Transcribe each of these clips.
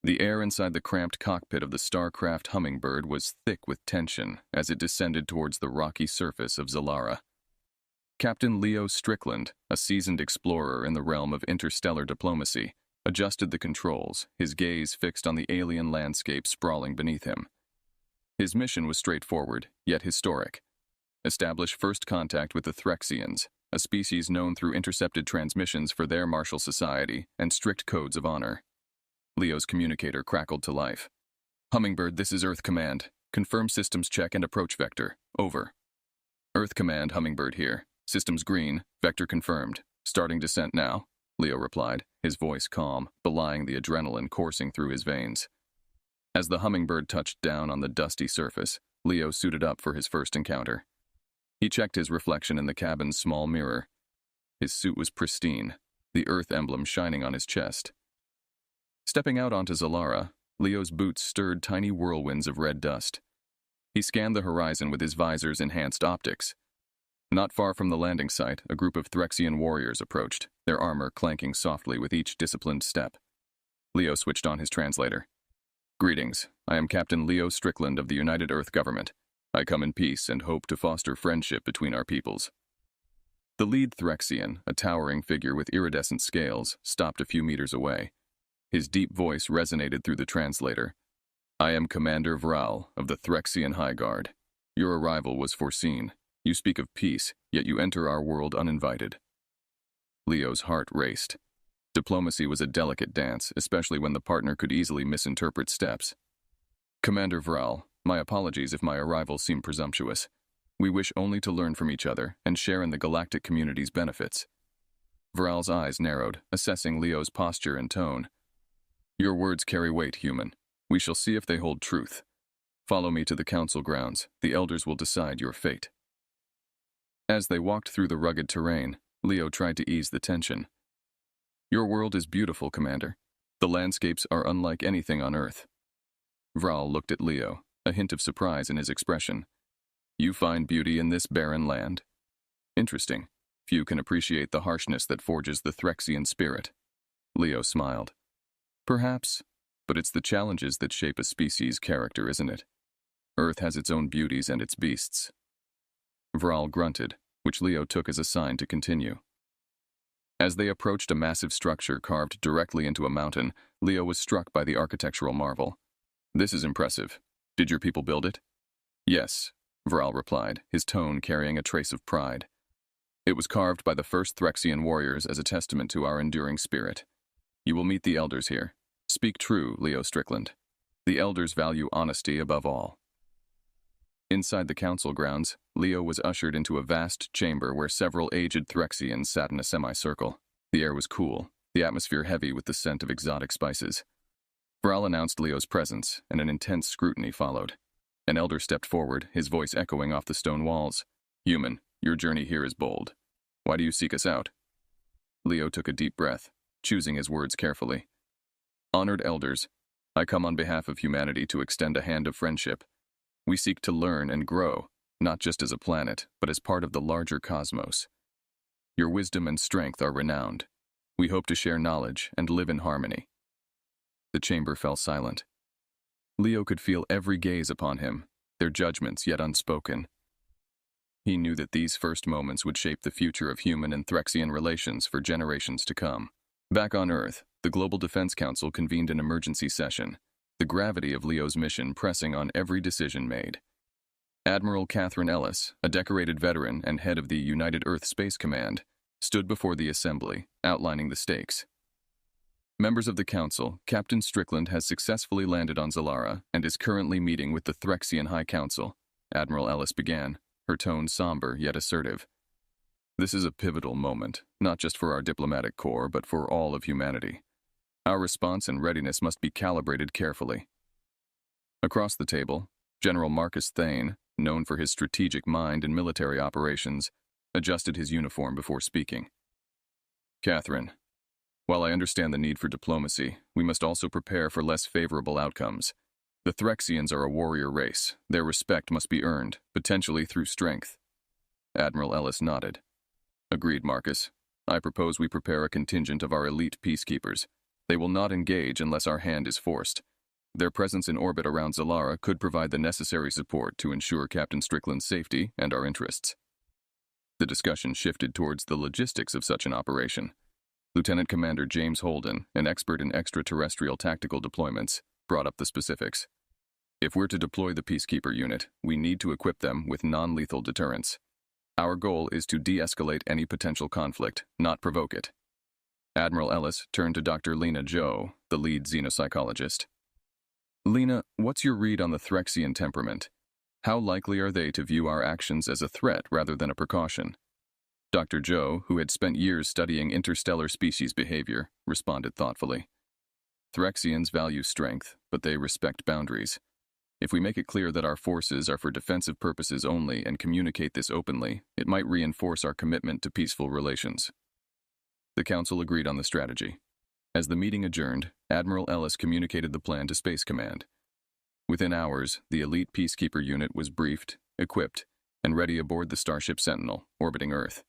The air inside the cramped cockpit of the Starcraft Hummingbird was thick with tension as it descended towards the rocky surface of Zalara. Captain Leo Strickland, a seasoned explorer in the realm of interstellar diplomacy, adjusted the controls, his gaze fixed on the alien landscape sprawling beneath him. His mission was straightforward, yet historic. Establish first contact with the Threxians, a species known through intercepted transmissions for their martial society and strict codes of honor. Leo's communicator crackled to life. Hummingbird, this is Earth Command. Confirm systems check and approach vector. Over. Earth Command, Hummingbird here. Systems green, vector confirmed. Starting descent now, Leo replied, his voice calm, belying the adrenaline coursing through his veins. As the Hummingbird touched down on the dusty surface, Leo suited up for his first encounter. He checked his reflection in the cabin's small mirror. His suit was pristine, the Earth emblem shining on his chest. Stepping out onto Zalara, Leo's boots stirred tiny whirlwinds of red dust. He scanned the horizon with his visor's enhanced optics. Not far from the landing site, a group of Threxian warriors approached, their armor clanking softly with each disciplined step. Leo switched on his translator. Greetings, I am Captain Leo Strickland of the United Earth Government. I come in peace and hope to foster friendship between our peoples. The lead Threxian, a towering figure with iridescent scales, stopped a few meters away. His deep voice resonated through the translator. I am Commander Vral of the Threxian High Guard. Your arrival was foreseen. You speak of peace, yet you enter our world uninvited. Leo's heart raced. Diplomacy was a delicate dance, especially when the partner could easily misinterpret steps. Commander Vral, my apologies if my arrival seemed presumptuous. We wish only to learn from each other and share in the galactic community's benefits. Vral's eyes narrowed, assessing Leo's posture and tone. Your words carry weight, human. We shall see if they hold truth. Follow me to the council grounds. The elders will decide your fate. As they walked through the rugged terrain, Leo tried to ease the tension. Your world is beautiful, Commander. The landscapes are unlike anything on Earth. Vral looked at Leo, a hint of surprise in his expression. You find beauty in this barren land? Interesting. Few can appreciate the harshness that forges the Threxian spirit. Leo smiled. Perhaps, but it's the challenges that shape a species' character, isn't it? Earth has its own beauties and its beasts. Vral grunted, which Leo took as a sign to continue. As they approached a massive structure carved directly into a mountain, Leo was struck by the architectural marvel. This is impressive. Did your people build it? Yes, Vral replied, his tone carrying a trace of pride. It was carved by the first Threxian warriors as a testament to our enduring spirit. You will meet the elders here. Speak true, Leo Strickland. The elders value honesty above all. Inside the council grounds, Leo was ushered into a vast chamber where several aged Threxians sat in a semicircle. The air was cool, the atmosphere heavy with the scent of exotic spices. Vral announced Leo's presence, and an intense scrutiny followed. An elder stepped forward, his voice echoing off the stone walls. Human, your journey here is bold. Why do you seek us out? Leo took a deep breath, choosing his words carefully. Honored elders, I come on behalf of humanity to extend a hand of friendship. We seek to learn and grow, not just as a planet, but as part of the larger cosmos. Your wisdom and strength are renowned. We hope to share knowledge and live in harmony. The chamber fell silent. Leo could feel every gaze upon him, their judgments yet unspoken. He knew that these first moments would shape the future of human and Threxian relations for generations to come. Back on Earth, the Global Defense Council convened an emergency session, the gravity of Leo's mission pressing on every decision made. Admiral Catherine Ellis, a decorated veteran and head of the United Earth Space Command, stood before the assembly, outlining the stakes. Members of the Council, Captain Strickland has successfully landed on Zalara and is currently meeting with the Threxian High Council, Admiral Ellis began, her tone somber yet assertive. This is a pivotal moment, not just for our diplomatic corps, but for all of humanity. Our response and readiness must be calibrated carefully. Across the table, General Marcus Thane, known for his strategic mind in military operations, adjusted his uniform before speaking. Catherine, while I understand the need for diplomacy, we must also prepare for less favorable outcomes. The Threxians are a warrior race. Their respect must be earned, potentially through strength. Admiral Ellis nodded. Agreed, Marcus. I propose we prepare a contingent of our elite peacekeepers. They will not engage unless our hand is forced. Their presence in orbit around Zalara could provide the necessary support to ensure Captain Strickland's safety and our interests. The discussion shifted towards the logistics of such an operation. Lieutenant Commander James Holden, an expert in extraterrestrial tactical deployments, brought up the specifics. If we're to deploy the Peacekeeper unit, we need to equip them with non-lethal deterrence. Our goal is to de-escalate any potential conflict, not provoke it. Admiral Ellis turned to Dr. Lena Joe, the lead xenopsychologist. Lena, what's your read on the Threxian temperament? How likely are they to view our actions as a threat rather than a precaution? Dr. Joe, who had spent years studying interstellar species behavior, responded thoughtfully. Threxians value strength, but they respect boundaries. If we make it clear that our forces are for defensive purposes only and communicate this openly, it might reinforce our commitment to peaceful relations. The Council agreed on the strategy. As the meeting adjourned, Admiral Ellis communicated the plan to Space Command. Within hours, the elite Peacekeeper unit was briefed, equipped, and ready aboard the Starship Sentinel, orbiting Earth.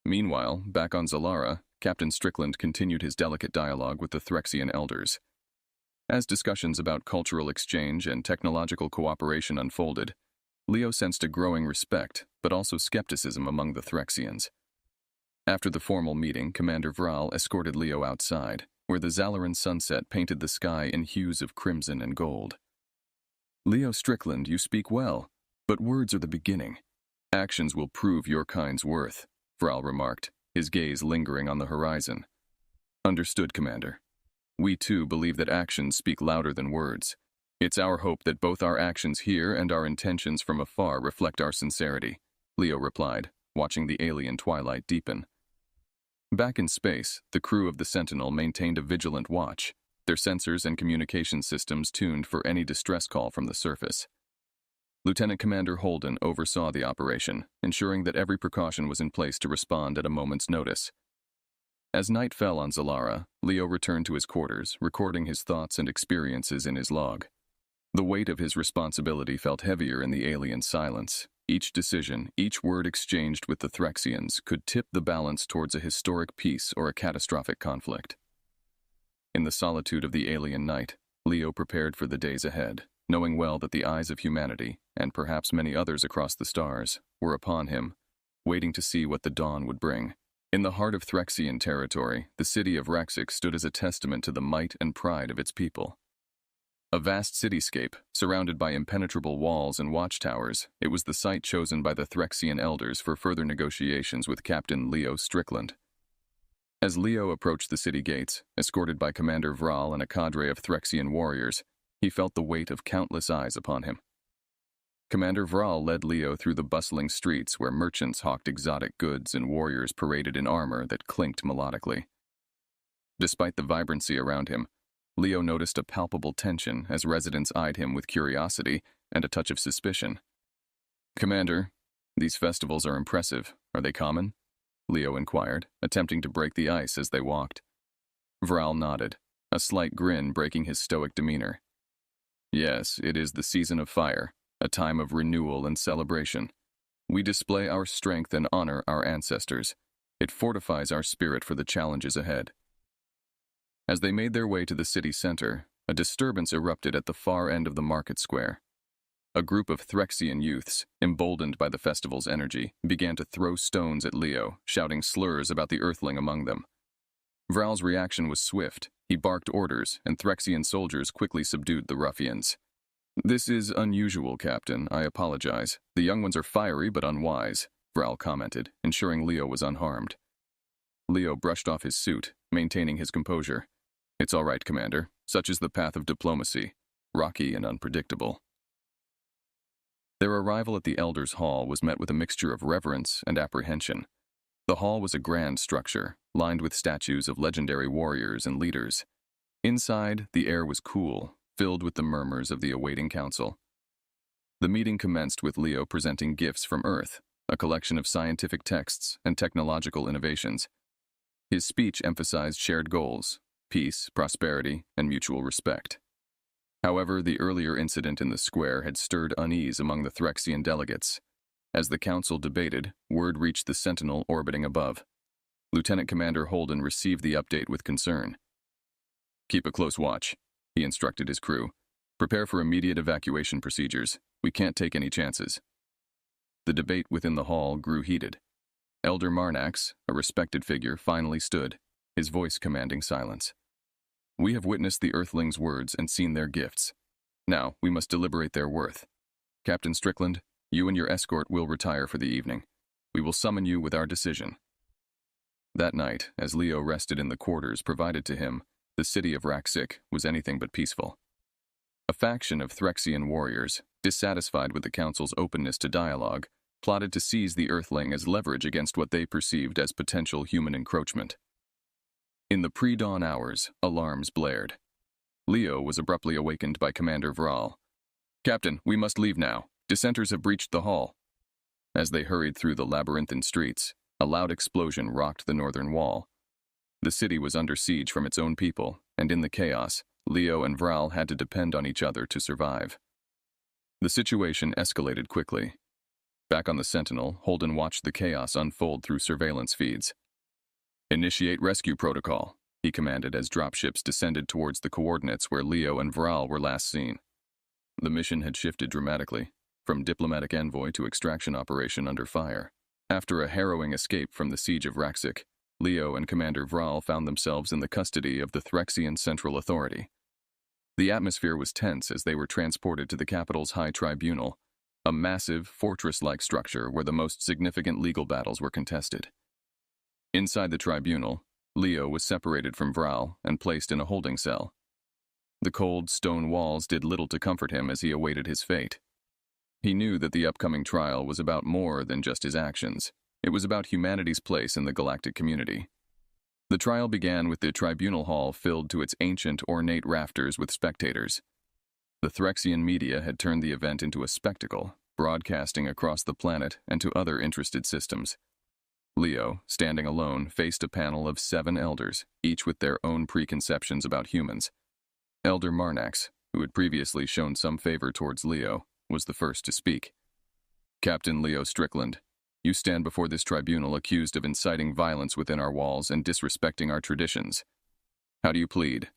Meanwhile, back on Zalara, Captain Strickland continued his delicate dialogue with the Threxian elders. As discussions about cultural exchange and technological cooperation unfolded, Leo sensed a growing respect, but also skepticism among the Threxians. After the formal meeting, Commander Vral escorted Leo outside, where the Zalaran sunset painted the sky in hues of crimson and gold. Leo Strickland, you speak well, but words are the beginning. Actions will prove your kind's worth, Vral remarked, his gaze lingering on the horizon. Understood, Commander. We too believe that actions speak louder than words. It's our hope that both our actions here and our intentions from afar reflect our sincerity, Leo replied, watching the alien twilight deepen. Back in space, the crew of the Sentinel maintained a vigilant watch, their sensors and communication systems tuned for any distress call from the surface. Lieutenant Commander Holden oversaw the operation, ensuring that every precaution was in place to respond at a moment's notice. As night fell on Zalara, Leo returned to his quarters, recording his thoughts and experiences in his log. The weight of his responsibility felt heavier in the alien silence. Each decision, each word exchanged with the Threxians could tip the balance towards a historic peace or a catastrophic conflict. In the solitude of the alien night, Leo prepared for the days ahead, knowing well that the eyes of humanity, and perhaps many others across the stars, were upon him, waiting to see what the dawn would bring. In the heart of Threxian territory, the city of Rexic stood as a testament to the might and pride of its people. A vast cityscape, surrounded by impenetrable walls and watchtowers, it was the site chosen by the Threxian elders for further negotiations with Captain Leo Strickland. As Leo approached the city gates, escorted by Commander Vral and a cadre of Threxian warriors, he felt the weight of countless eyes upon him. Commander Vral led Leo through the bustling streets where merchants hawked exotic goods and warriors paraded in armor that clinked melodically. Despite the vibrancy around him, Leo noticed a palpable tension as residents eyed him with curiosity and a touch of suspicion. Commander, these festivals are impressive. Are they common? Leo inquired, attempting to break the ice as they walked. Vral nodded, a slight grin breaking his stoic demeanor. Yes, it is the season of fire, a time of renewal and celebration. We display our strength and honor our ancestors. It fortifies our spirit for the challenges ahead. As they made their way to the city center, a disturbance erupted at the far end of the market square. A group of Threxian youths, emboldened by the festival's energy, began to throw stones at Leo, shouting slurs about the Earthling among them. Vral's reaction was swift. He barked orders, and Threxian soldiers quickly subdued the ruffians. This is unusual, Captain. I apologize. The young ones are fiery but unwise, Vral commented, ensuring Leo was unharmed. Leo brushed off his suit, maintaining his composure. It's all right, Commander. Such is the path of diplomacy, rocky and unpredictable. Their arrival at the Elders' Hall was met with a mixture of reverence and apprehension. The hall was a grand structure, lined with statues of legendary warriors and leaders. Inside, the air was cool, filled with the murmurs of the awaiting council. The meeting commenced with Leo presenting gifts from Earth, a collection of scientific texts and technological innovations. His speech emphasized shared goals, peace, prosperity, and mutual respect. However, the earlier incident in the square had stirred unease among the Threxian delegates. As the council debated, word reached the Sentinel orbiting above. Lieutenant Commander Holden received the update with concern. Keep a close watch, he instructed his crew. Prepare for immediate evacuation procedures. We can't take any chances. The debate within the hall grew heated. Elder Marnax, a respected figure, finally stood, his voice commanding silence. We have witnessed the Earthlings' words and seen their gifts. Now, we must deliberate their worth. Captain Strickland, you and your escort will retire for the evening. We will summon you with our decision. That night, as Leo rested in the quarters provided to him, the city of Raksik was anything but peaceful. A faction of Threxian warriors, dissatisfied with the Council's openness to dialogue, plotted to seize the Earthling as leverage against what they perceived as potential human encroachment. In the pre-dawn hours, alarms blared. Leo was abruptly awakened by Commander Vral. Captain, we must leave now. Dissenters have breached the hall. As they hurried through the labyrinthine streets, a loud explosion rocked the northern wall. The city was under siege from its own people, and in the chaos, Leo and Vral had to depend on each other to survive. The situation escalated quickly. Back on the Sentinel, Holden watched the chaos unfold through surveillance feeds. Initiate rescue protocol, he commanded as dropships descended towards the coordinates where Leo and Vral were last seen. The mission had shifted dramatically, from diplomatic envoy to extraction operation under fire. After a harrowing escape from the siege of Raksik, Leo and Commander Vral found themselves in the custody of the Threxian Central Authority. The atmosphere was tense as they were transported to the capital's High Tribunal, a massive, fortress-like structure where the most significant legal battles were contested. Inside the tribunal, Leo was separated from Vral and placed in a holding cell. The cold, stone walls did little to comfort him as he awaited his fate. He knew that the upcoming trial was about more than just his actions. It was about humanity's place in the galactic community. The trial began with the tribunal hall filled to its ancient, ornate rafters with spectators. The Threxian media had turned the event into a spectacle, broadcasting across the planet and to other interested systems. Leo, standing alone, faced a panel of 7 elders, each with their own preconceptions about humans. Elder Marnax, who had previously shown some favor towards Leo, was the first to speak. Captain Leo Strickland, you stand before this tribunal accused of inciting violence within our walls and disrespecting our traditions. How do you plead?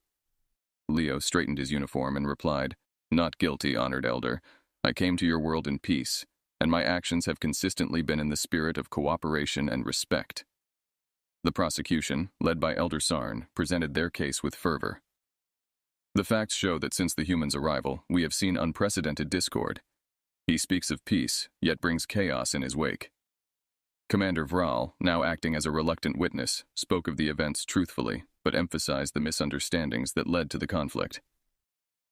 Leo straightened his uniform and replied, Not guilty, honored elder. I came to your world in peace, and my actions have consistently been in the spirit of cooperation and respect. The prosecution, led by Elder Sarn, presented their case with fervor. The facts show that since the humans' arrival, we have seen unprecedented discord. He speaks of peace, yet brings chaos in his wake. Commander Vral, now acting as a reluctant witness, spoke of the events truthfully, but emphasized the misunderstandings that led to the conflict.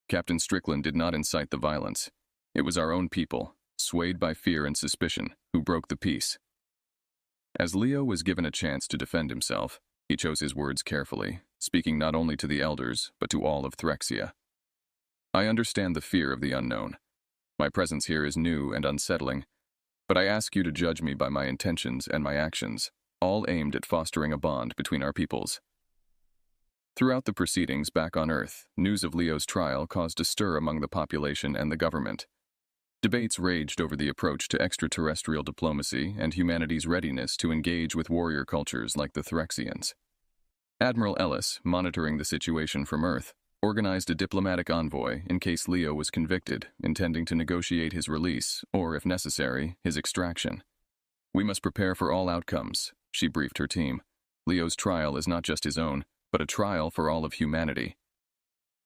Captain Strickland did not incite the violence. It was our own people, swayed by fear and suspicion, who broke the peace. As Leo was given a chance to defend himself, he chose his words carefully, speaking not only to the elders, but to all of Threxia. I understand the fear of the unknown. My presence here is new and unsettling, but I ask you to judge me by my intentions and my actions, all aimed at fostering a bond between our peoples. Throughout the proceedings back on Earth, news of Leo's trial caused a stir among the population and the government. Debates raged over the approach to extraterrestrial diplomacy and humanity's readiness to engage with warrior cultures like the Threxians. Admiral Ellis, monitoring the situation from Earth, organized a diplomatic envoy in case Leo was convicted, intending to negotiate his release, or, if necessary, his extraction. We must prepare for all outcomes, she briefed her team. Leo's trial is not just his own, but a trial for all of humanity.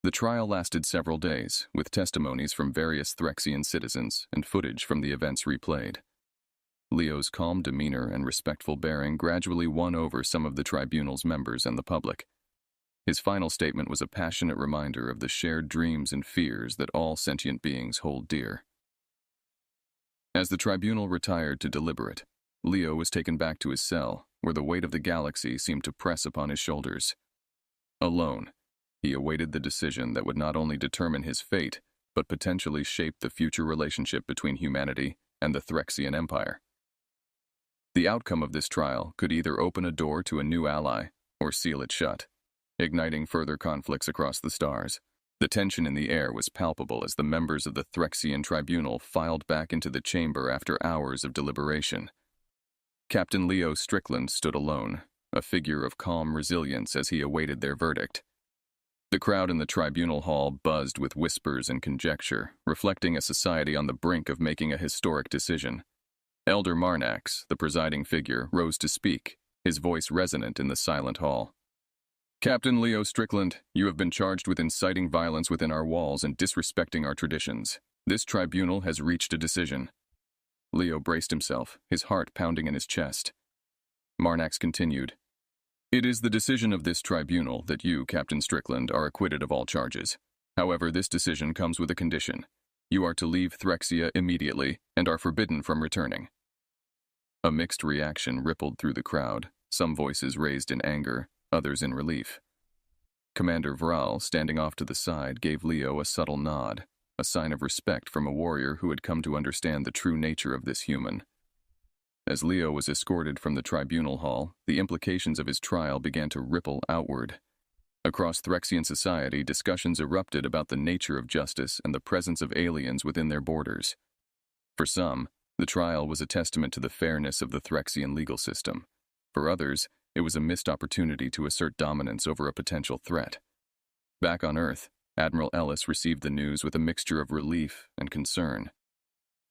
The trial lasted several days, with testimonies from various Threxian citizens and footage from the events replayed. Leo's calm demeanor and respectful bearing gradually won over some of the tribunal's members and the public. His final statement was a passionate reminder of the shared dreams and fears that all sentient beings hold dear. As the tribunal retired to deliberate, Leo was taken back to his cell, where the weight of the galaxy seemed to press upon his shoulders. Alone, he awaited the decision that would not only determine his fate, but potentially shape the future relationship between humanity and the Threxian Empire. The outcome of this trial could either open a door to a new ally or seal it shut, igniting further conflicts across the stars. The tension in the air was palpable as the members of the Threxian tribunal filed back into the chamber after hours of deliberation. Captain Leo Strickland stood alone, a figure of calm resilience as he awaited their verdict. The crowd in the tribunal hall buzzed with whispers and conjecture, reflecting a society on the brink of making a historic decision. Elder Marnax, the presiding figure, rose to speak, his voice resonant in the silent hall. Captain Leo Strickland, you have been charged with inciting violence within our walls and disrespecting our traditions. This tribunal has reached a decision. Leo braced himself, his heart pounding in his chest. Marnax continued. It is the decision of this tribunal that you, Captain Strickland, are acquitted of all charges. However, this decision comes with a condition. You are to leave Threxia immediately and are forbidden from returning. A mixed reaction rippled through the crowd, some voices raised in anger, others in relief. Commander Vral, standing off to the side, gave Leo a subtle nod, a sign of respect from a warrior who had come to understand the true nature of this human. As Leo was escorted from the tribunal hall, the implications of his trial began to ripple outward. Across Threxian society, discussions erupted about the nature of justice and the presence of aliens within their borders. For some, the trial was a testament to the fairness of the Threxian legal system. For others, it was a missed opportunity to assert dominance over a potential threat. Back on Earth, Admiral Ellis received the news with a mixture of relief and concern.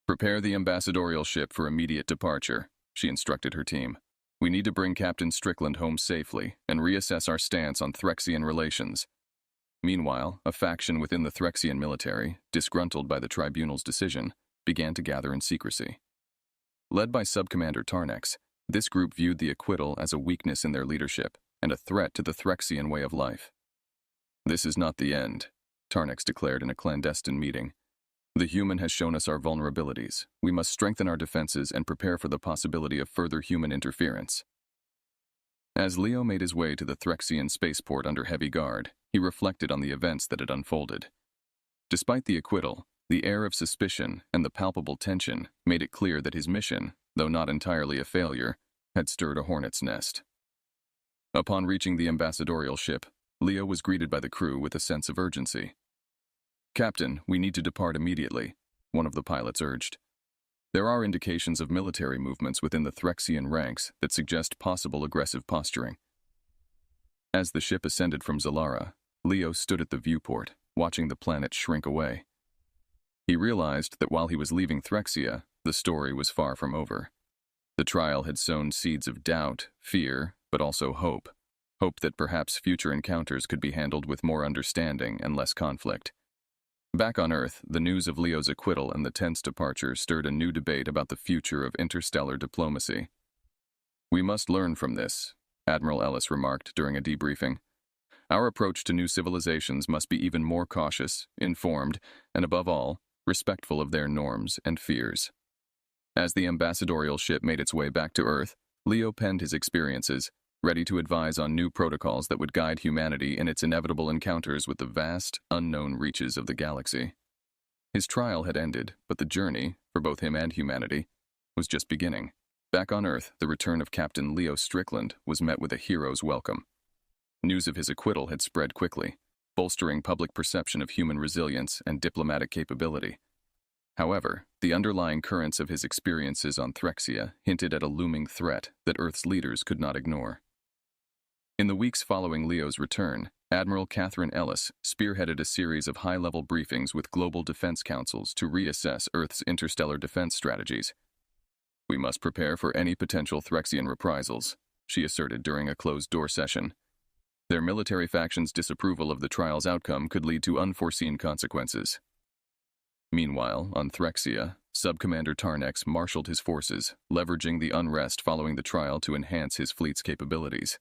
Prepare the ambassadorial ship for immediate departure, she instructed her team. We need to bring Captain Strickland home safely and reassess our stance on Threxian relations. Meanwhile, a faction within the Threxian military, disgruntled by the tribunal's decision, began to gather in secrecy. Led by Subcommander Tarnex, this group viewed the acquittal as a weakness in their leadership and a threat to the Threxian way of life. This is not the end, Tarnex declared in a clandestine meeting. The human has shown us our vulnerabilities. We must strengthen our defenses and prepare for the possibility of further human interference. As Leo made his way to the Threxian spaceport under heavy guard, he reflected on the events that had unfolded. Despite the acquittal, the air of suspicion and the palpable tension made it clear that his mission, though not entirely a failure, had stirred a hornet's nest. Upon reaching the ambassadorial ship, Leo was greeted by the crew with a sense of urgency. Captain, we need to depart immediately, one of the pilots urged. There are indications of military movements within the Threxian ranks that suggest possible aggressive posturing. As the ship ascended from Zalara, Leo stood at the viewport, watching the planet shrink away. He realized that while he was leaving Threxia, the story was far from over. The trial had sown seeds of doubt, fear, but also hope. Hope that perhaps future encounters could be handled with more understanding and less conflict. Back on Earth, the news of Leo's acquittal and the tense departure stirred a new debate about the future of interstellar diplomacy. We must learn from this, Admiral Ellis remarked during a debriefing. Our approach to new civilizations must be even more cautious, informed, and above all, respectful of their norms and fears. As the ambassadorial ship made its way back to Earth, Leo penned his experiences, ready to advise on new protocols that would guide humanity in its inevitable encounters with the vast, unknown reaches of the galaxy. His trial had ended, but the journey, for both him and humanity, was just beginning. Back on Earth, the return of Captain Leo Strickland was met with a hero's welcome. News of his acquittal had spread quickly, bolstering public perception of human resilience and diplomatic capability. However, the underlying currents of his experiences on Threxia hinted at a looming threat that Earth's leaders could not ignore. In the weeks following Leo's return, Admiral Catherine Ellis spearheaded a series of high-level briefings with global defense councils to reassess Earth's interstellar defense strategies. We must prepare for any potential Threxian reprisals, she asserted during a closed-door session. Their military faction's disapproval of the trial's outcome could lead to unforeseen consequences. Meanwhile, on Threxia, Subcommander Tarnex marshaled his forces, leveraging the unrest following the trial to enhance his fleet's capabilities.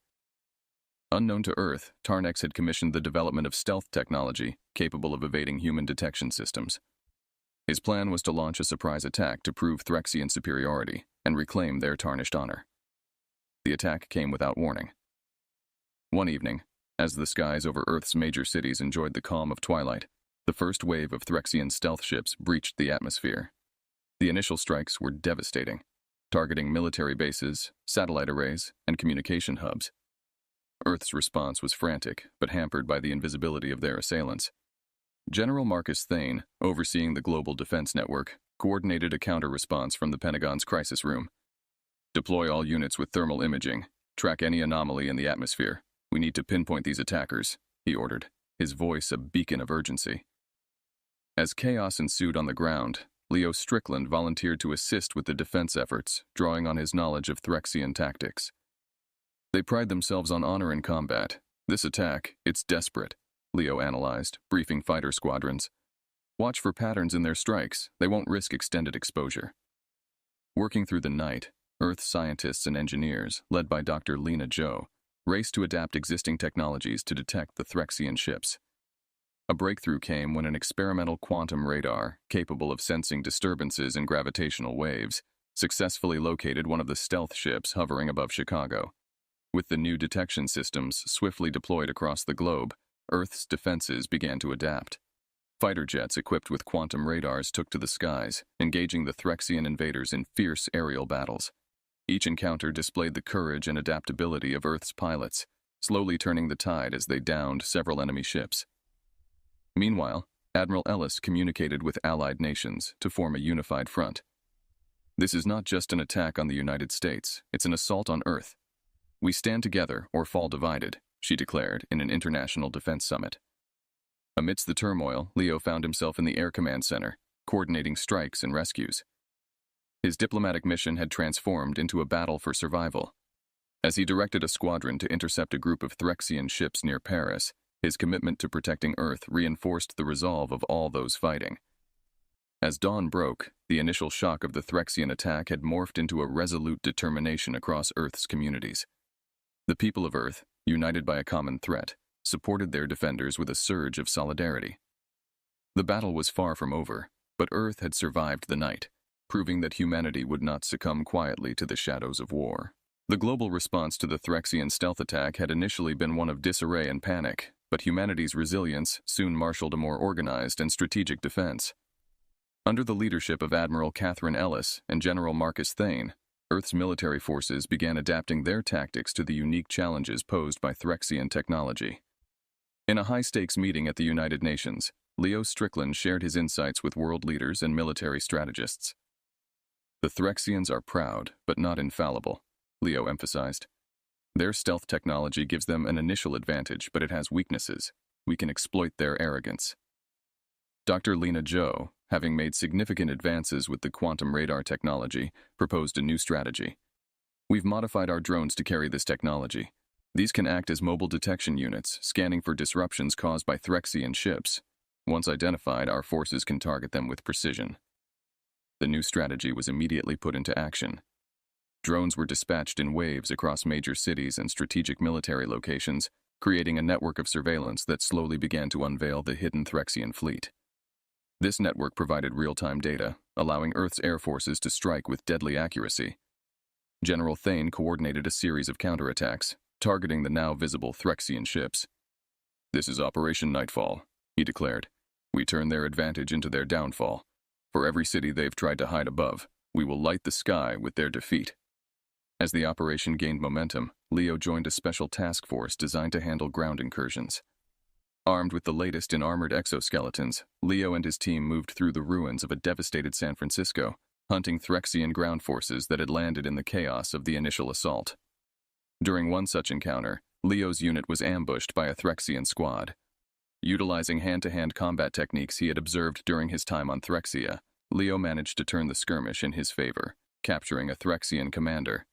Unknown to Earth, Tarnex had commissioned the development of stealth technology capable of evading human detection systems. His plan was to launch a surprise attack to prove Threxian superiority and reclaim their tarnished honor. The attack came without warning. One evening, as the skies over Earth's major cities enjoyed the calm of twilight, the first wave of Threxian stealth ships breached the atmosphere. The initial strikes were devastating, targeting military bases, satellite arrays, and communication hubs. Earth's response was frantic, but hampered by the invisibility of their assailants. General Marcus Thane, overseeing the global defense network, coordinated a counter-response from the Pentagon's crisis room. Deploy all units with thermal imaging. Track any anomaly in the atmosphere. We need to pinpoint these attackers, he ordered, his voice a beacon of urgency. As chaos ensued on the ground, Leo Strickland volunteered to assist with the defense efforts, drawing on his knowledge of Threxian tactics. They pride themselves on honor in combat. This attack, it's desperate, Leo analyzed, briefing fighter squadrons. Watch for patterns in their strikes. They won't risk extended exposure. Working through the night, Earth scientists and engineers, led by Dr. Lena Joe, raced to adapt existing technologies to detect the Threxian ships. A breakthrough came when an experimental quantum radar, capable of sensing disturbances in gravitational waves, successfully located one of the stealth ships hovering above Chicago. With the new detection systems swiftly deployed across the globe, Earth's defenses began to adapt. Fighter jets equipped with quantum radars took to the skies, engaging the Threxian invaders in fierce aerial battles. Each encounter displayed the courage and adaptability of Earth's pilots, slowly turning the tide as they downed several enemy ships. Meanwhile, Admiral Ellis communicated with allied nations to form a unified front. This is not just an attack on the United States, it's an assault on Earth. We stand together or fall divided, she declared in an international defense summit. Amidst the turmoil, Leo found himself in the Air Command Center, coordinating strikes and rescues. His diplomatic mission had transformed into a battle for survival. As he directed a squadron to intercept a group of Threxian ships near Paris, his commitment to protecting Earth reinforced the resolve of all those fighting. As dawn broke, the initial shock of the Threxian attack had morphed into a resolute determination across Earth's communities. The people of Earth, united by a common threat, supported their defenders with a surge of solidarity. The battle was far from over, but Earth had survived the night, proving that humanity would not succumb quietly to the shadows of war. The global response to the Threxian stealth attack had initially been one of disarray and panic, but humanity's resilience soon marshaled a more organized and strategic defense. Under the leadership of Admiral Catherine Ellis and General Marcus Thane, Earth's military forces began adapting their tactics to the unique challenges posed by Threxian technology. In a high-stakes meeting at the United Nations, Leo Strickland shared his insights with world leaders and military strategists. The Threxians are proud, but not infallible, Leo emphasized. Their stealth technology gives them an initial advantage, but it has weaknesses. We can exploit their arrogance. Dr. Lena Joe, having made significant advances with the quantum radar technology, proposed a new strategy. We've modified our drones to carry this technology. These can act as mobile detection units, scanning for disruptions caused by Threxian ships. Once identified, our forces can target them with precision. The new strategy was immediately put into action. Drones were dispatched in waves across major cities and strategic military locations, creating a network of surveillance that slowly began to unveil the hidden Threxian fleet. This network provided real-time data, allowing Earth's air forces to strike with deadly accuracy. General Thane coordinated a series of counterattacks, targeting the now visible Threxian ships. "This is Operation Nightfall," he declared. "We turn their advantage into their downfall. For every city they've tried to hide above, we will light the sky with their defeat." As the operation gained momentum, Leo joined a special task force designed to handle ground incursions. Armed with the latest in armored exoskeletons, Leo and his team moved through the ruins of a devastated San Francisco, hunting Threxian ground forces that had landed in the chaos of the initial assault. During one such encounter, Leo's unit was ambushed by a Threxian squad. Utilizing hand-to-hand combat techniques he had observed during his time on Threxia, Leo managed to turn the skirmish in his favor, capturing a Threxian commander.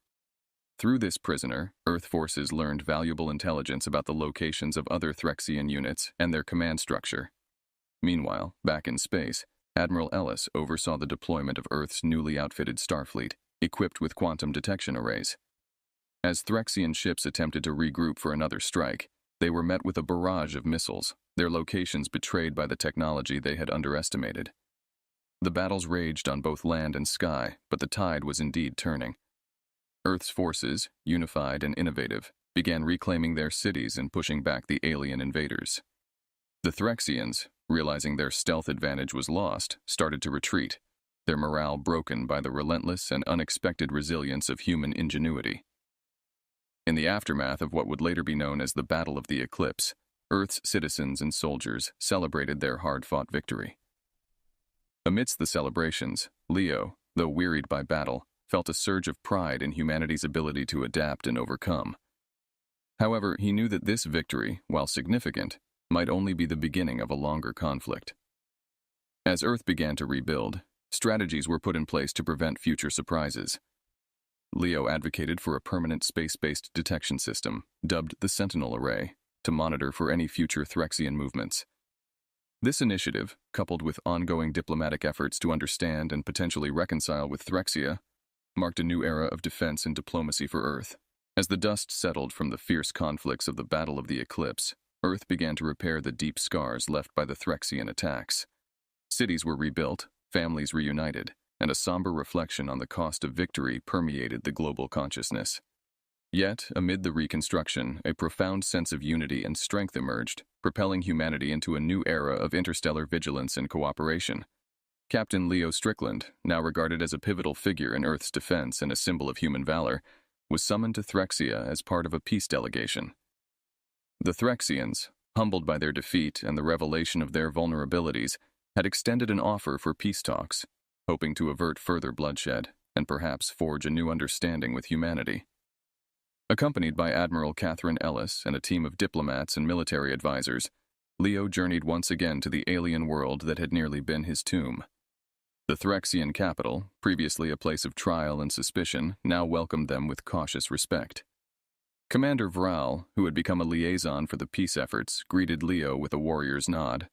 Through this prisoner, Earth forces learned valuable intelligence about the locations of other Threxian units and their command structure. Meanwhile, back in space, Admiral Ellis oversaw the deployment of Earth's newly outfitted Starfleet, equipped with quantum detection arrays. As Threxian ships attempted to regroup for another strike, they were met with a barrage of missiles, their locations betrayed by the technology they had underestimated. The battles raged on both land and sky, but the tide was indeed turning. Earth's forces, unified and innovative, began reclaiming their cities and pushing back the alien invaders. The Threxians, realizing their stealth advantage was lost, started to retreat, their morale broken by the relentless and unexpected resilience of human ingenuity. In the aftermath of what would later be known as the Battle of the Eclipse, Earth's citizens and soldiers celebrated their hard-fought victory. Amidst the celebrations, Leo, though wearied by battle, felt a surge of pride in humanity's ability to adapt and overcome. However, he knew that this victory, while significant, might only be the beginning of a longer conflict. As Earth began to rebuild, strategies were put in place to prevent future surprises. Leo advocated for a permanent space-based detection system, dubbed the Sentinel Array, to monitor for any future Threxian movements. This initiative, coupled with ongoing diplomatic efforts to understand and potentially reconcile with Threxia, marked a new era of defense and diplomacy for Earth. As the dust settled from the fierce conflicts of the Battle of the Eclipse, Earth began to repair the deep scars left by the Threxian attacks. Cities were rebuilt, families reunited, and a somber reflection on the cost of victory permeated the global consciousness. Yet, amid the reconstruction, a profound sense of unity and strength emerged, propelling humanity into a new era of interstellar vigilance and cooperation. Captain Leo Strickland, now regarded as a pivotal figure in Earth's defense and a symbol of human valor, was summoned to Threxia as part of a peace delegation. The Threxians, humbled by their defeat and the revelation of their vulnerabilities, had extended an offer for peace talks, hoping to avert further bloodshed and perhaps forge a new understanding with humanity. Accompanied by Admiral Catherine Ellis and a team of diplomats and military advisors, Leo journeyed once again to the alien world that had nearly been his tomb. The Threxian capital, previously a place of trial and suspicion, now welcomed them with cautious respect. Commander Vral, who had become a liaison for the peace efforts, greeted Leo with a warrior's nod.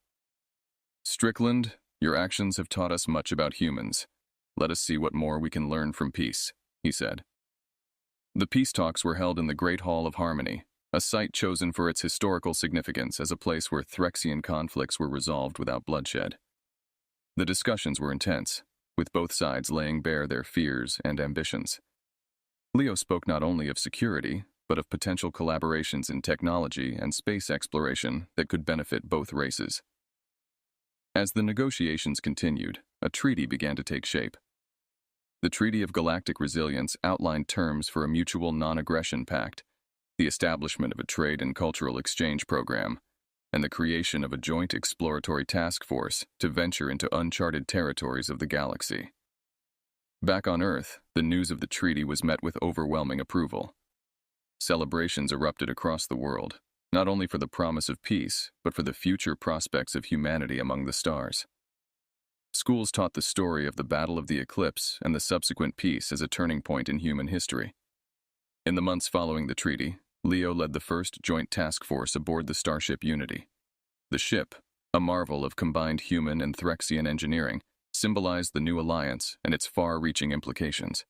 "Strickland, your actions have taught us much about humans. Let us see what more we can learn from peace," he said. The peace talks were held in the Great Hall of Harmony, a site chosen for its historical significance as a place where Threxian conflicts were resolved without bloodshed. The discussions were intense, with both sides laying bare their fears and ambitions. Leo spoke not only of security, but of potential collaborations in technology and space exploration that could benefit both races. As the negotiations continued, a treaty began to take shape. The Treaty of Galactic Resilience outlined terms for a mutual non-aggression pact, the establishment of a trade and cultural exchange program, and the creation of a joint exploratory task force to venture into uncharted territories of the galaxy. Back on Earth, the news of the treaty was met with overwhelming approval. Celebrations erupted across the world, not only for the promise of peace, but for the future prospects of humanity among the stars. Schools taught the story of the Battle of the Eclipse and the subsequent peace as a turning point in human history. In the months following the treaty, Leo led the first joint task force aboard the starship Unity. The ship, a marvel of combined human and Threxian engineering, symbolized the new alliance and its far-reaching implications.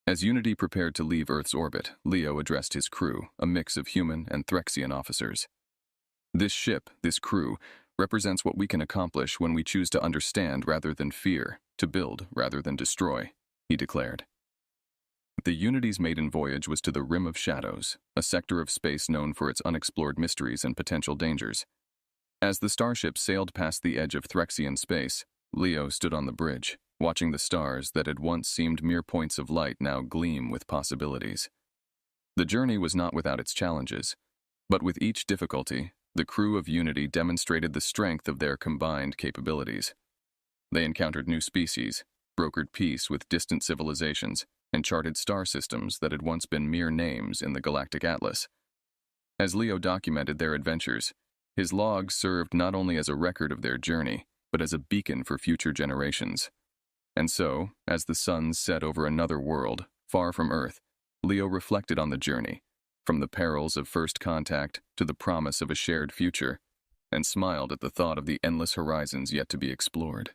As Unity prepared to leave Earth's orbit, Leo addressed his crew, a mix of human and Threxian officers. "This ship, this crew, represents what we can accomplish when we choose to understand rather than fear, to build rather than destroy," he declared. The Unity's maiden voyage was to the Rim of Shadows, a sector of space known for its unexplored mysteries and potential dangers. As the starship sailed past the edge of Threxian space, Leo stood on the bridge, watching the stars that had once seemed mere points of light now gleam with possibilities. The journey was not without its challenges, but with each difficulty, the crew of Unity demonstrated the strength of their combined capabilities. They encountered new species, brokered peace with distant civilizations, and charted star systems that had once been mere names in the Galactic Atlas. As Leo documented their adventures, his logs served not only as a record of their journey, but as a beacon for future generations. And so, as the sun set over another world, far from Earth, Leo reflected on the journey, from the perils of first contact to the promise of a shared future, and smiled at the thought of the endless horizons yet to be explored.